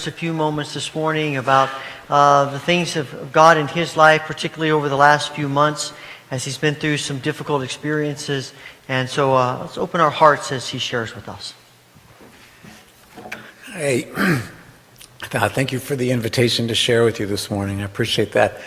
A few moments this morning about the things of God in his life, particularly over the last few months as he's been through some difficult experiences. And so let's open our hearts as he shares with us. Hey, thank you for the invitation to share with you this morning. I appreciate that.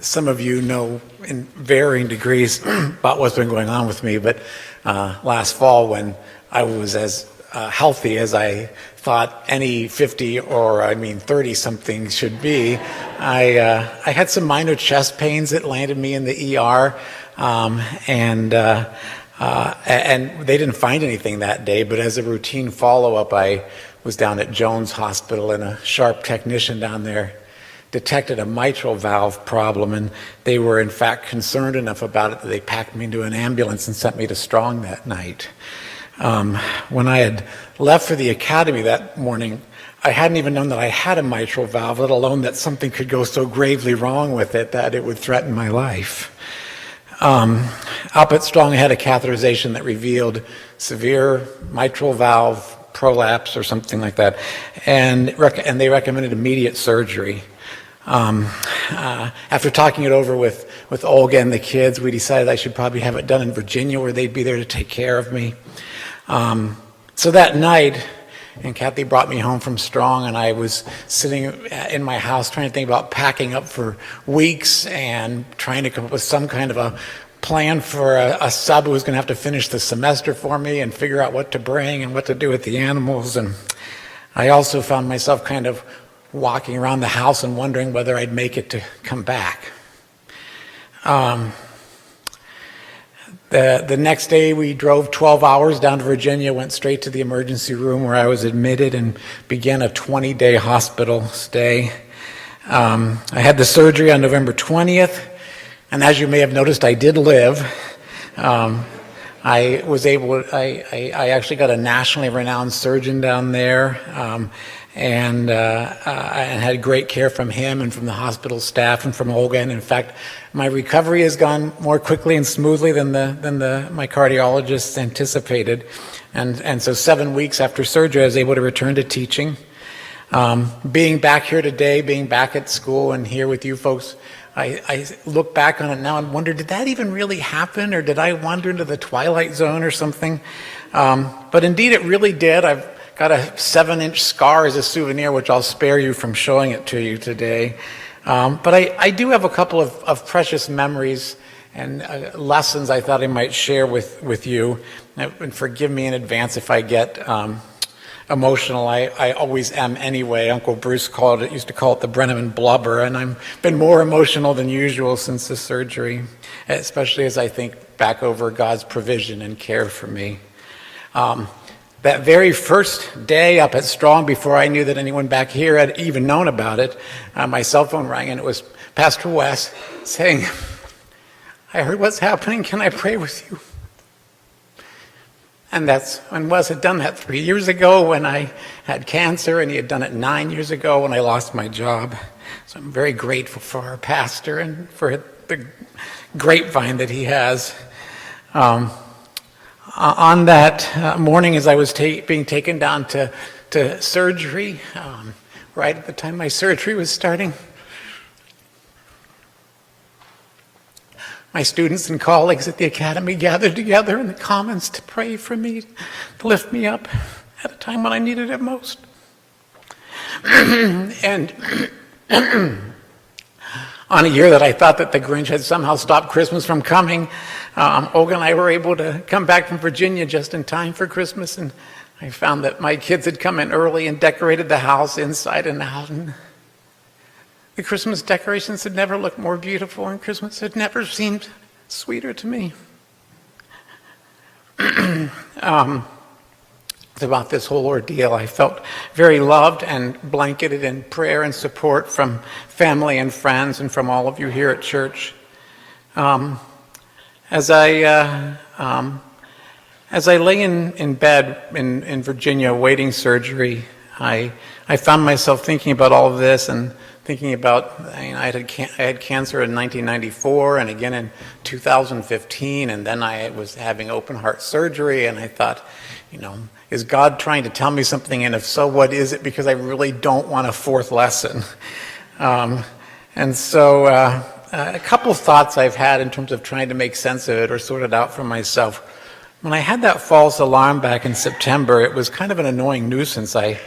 Some of you know in varying degrees about what's been going on with me, but last fall when I was as healthy as I thought any 50 or 30-something should be, I had some minor chest pains that landed me in the ER, and they didn't find anything that day, but as a routine follow-up, I was down at Jones Hospital, and a sharp technician down there detected a mitral valve problem, and they were in fact concerned enough about it that they packed me into an ambulance and sent me to Strong that night. When I had left for the academy that morning, I hadn't even known that I had a mitral valve, let alone that something could go so gravely wrong with it that it would threaten my life. Up at Strong, I had a catheterization that revealed severe mitral valve prolapse or something like that, and they recommended immediate surgery. After talking it over with Olga and the kids, we decided I should probably have it done in Virginia where they'd be there to take care of me. So that night, and Kathy brought me home from Strong, and I was sitting in my house trying to think about packing up for weeks and trying to come up with some kind of a plan for a sub who was going to have to finish the semester for me and figure out what to bring and what to do with the animals. And I also found myself kind of walking around the house and wondering whether I'd make it to come back. The next day we drove 12 hours down to Virginia, went straight to the emergency room where I was admitted and began a 20-day hospital stay. I had the surgery on November 20th, and as you may have noticed, I did live. I actually got a nationally renowned surgeon down there, and had great care from him and from the hospital staff and from Olga. And in fact, my recovery has gone more quickly and smoothly than my cardiologists anticipated. And so 7 weeks after surgery, I was able to return to teaching. Being back here today, being back at school and here with you folks, I look back on it now and wonder, did that even really happen, or did I wander into the twilight zone or something? But indeed it really did. I've got a 7-inch scar as a souvenir, which I'll spare you from showing it to you today. But I do have a couple of precious memories and lessons I thought I might share with you. And forgive me in advance if I get emotional. I always am anyway. Uncle Bruce used to call it the Brenneman blubber, and I've been more emotional than usual since the surgery, especially as I think back over God's provision and care for me. That very first day up at Strong, before I knew that anyone back here had even known about it, my cell phone rang, and it was Pastor Wes saying, "I heard what's happening. Can I pray with you?" And Wes had done that 3 years ago when I had cancer, and he had done it 9 years ago when I lost my job. So I'm very grateful for our pastor and for the grapevine that he has. On that morning, as I was being taken down to surgery, right at the time my surgery was starting, my students and colleagues at the academy gathered together in the commons to pray for me, to lift me up at a time when I needed it most. And on a year that I thought that the Grinch had somehow stopped Christmas from coming, Olga and I were able to come back from Virginia just in time for Christmas, and I found that my kids had come in early and decorated the house inside and out, and the Christmas decorations had never looked more beautiful, and Christmas had never seemed sweeter to me. Throughout this whole ordeal, I felt very loved and blanketed in prayer and support from family and friends and from all of you here at church. As I lay in bed in Virginia awaiting surgery, I found myself thinking about all of this and thinking about, I had cancer in 1994 and again in 2015, and then I was having open heart surgery, and I thought, Is God trying to tell me something? And if so, what is it? Because I really don't want a fourth lesson. And so a couple thoughts I've had in terms of trying to make sense of it or sort it out for myself. When I had that false alarm back in September, it was kind of an annoying nuisance. I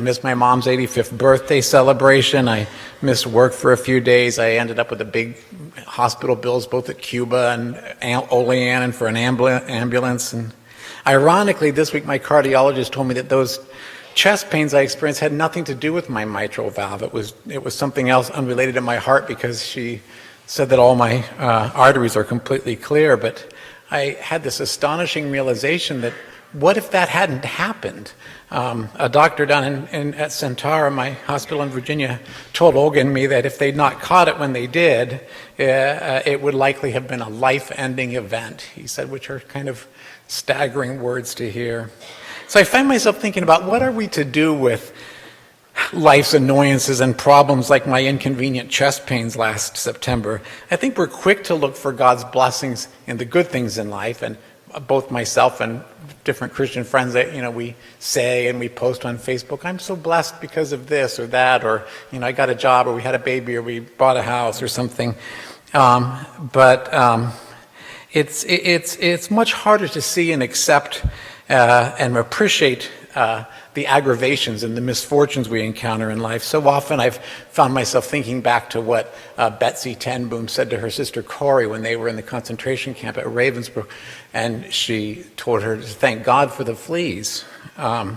missed my mom's 85th birthday celebration. I missed work for a few days. I ended up with the big hospital bills both at Cuba and Olean and for an ambulance. And ironically, this week my cardiologist told me that those chest pains I experienced had nothing to do with my mitral valve. It was something else unrelated to my heart, because she said that all my arteries are completely clear. But I had this astonishing realization that what if that hadn't happened? A doctor down at Centara, my hospital in Virginia, told Olga and me that if they'd not caught it when they did, it would likely have been a life-ending event, he said, which are kind of staggering words to hear. So I find myself thinking about what are we to do with life's annoyances and problems like my inconvenient chest pains last September. I think we're quick to look for God's blessings in the good things in life, and both myself and different Christian friends that, we say and we post on Facebook, I'm so blessed because of this or that, or, I got a job, or we had a baby, or we bought a house or something. But it's much harder to see and accept and appreciate the aggravations and the misfortunes we encounter in life. So often I've found myself thinking back to what Betsy ten Boom said to her sister Corrie when they were in the concentration camp at Ravensbrück, and she told her to thank God for the fleas. And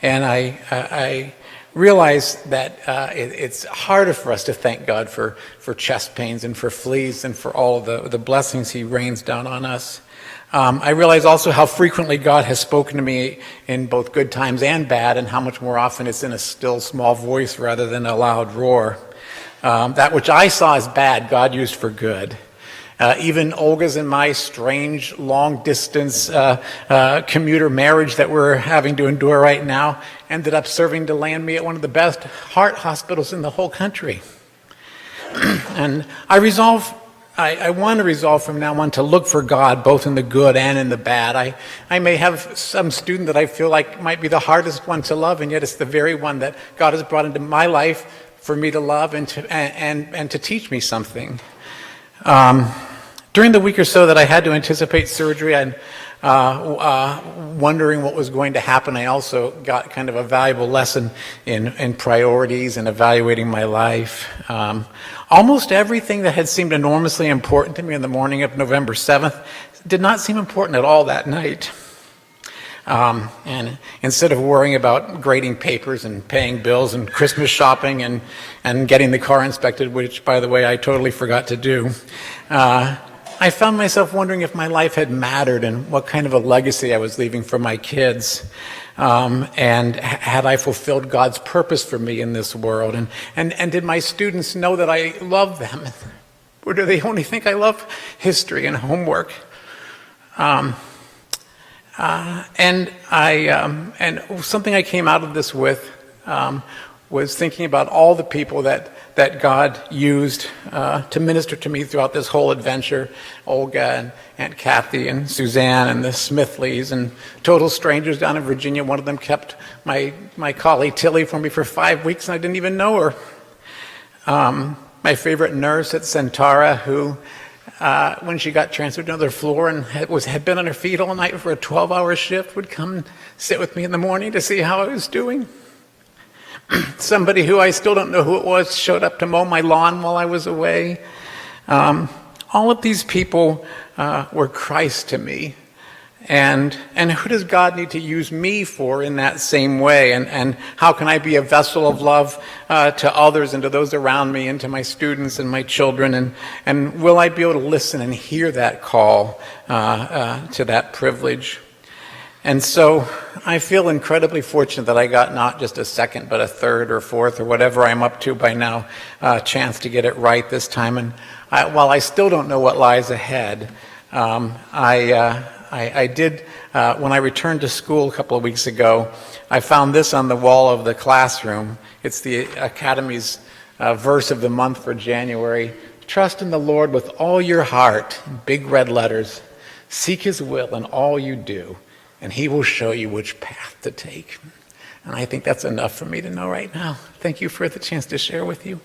I realize that it's harder for us to thank God for chest pains and for fleas and for all the blessings he rains down on us. I realize also how frequently God has spoken to me in both good times and bad, and how much more often it's in a still small voice rather than a loud roar. That which I saw as bad, God used for good. Even Olga's and my strange long-distance commuter marriage that we're having to endure right now ended up serving to land me at one of the best heart hospitals in the whole country. And I want to resolve from now on to look for God both in the good and in the bad. I may have some student that I feel like might be the hardest one to love, and yet it's the very one that God has brought into my life for me to love and to teach me something. During the week or so that I had to anticipate surgery and wondering what was going to happen, I also got kind of a valuable lesson in priorities and evaluating my life. Almost everything that had seemed enormously important to me in the morning of November 7th did not seem important at all that night. And instead of worrying about grading papers and paying bills and Christmas shopping and getting the car inspected, which, by the way, I totally forgot to do, I found myself wondering if my life had mattered and what kind of a legacy I was leaving for my kids. And had I fulfilled God's purpose for me in this world? And did my students know that I love them? Or do they only think I love history and homework? And something I came out of this with was thinking about all the people that God used to minister to me throughout this whole adventure. Olga and Aunt Kathy and Suzanne and the Smithleys and total strangers down in Virginia. One of them kept my colleague Tilly for me for 5 weeks, and I didn't even know her. My favorite nurse at Centara, who when she got transferred to another floor and had been on her feet all night for a 12-hour shift, would come and sit with me in the morning to see how I was doing. Somebody who I still don't know who it was showed up to mow my lawn while I was away. All of these people were Christ to me. And who does God need to use me for in that same way? And how can I be a vessel of love to others and to those around me and to my students and my children? And will I be able to listen and hear that call to that privilege? And so I feel incredibly fortunate that I got not just a second, but a third or fourth or whatever I'm up to by now, chance to get it right this time. And while I still don't know what lies ahead, I did, when I returned to school a couple of weeks ago, I found this on the wall of the classroom. It's the Academy's verse of the month for January. Trust in the Lord with all your heart, in big red letters. Seek his will in all you do. and he will show you which path to take. And I think that's enough for me to know right now. Thank you for the chance to share with you.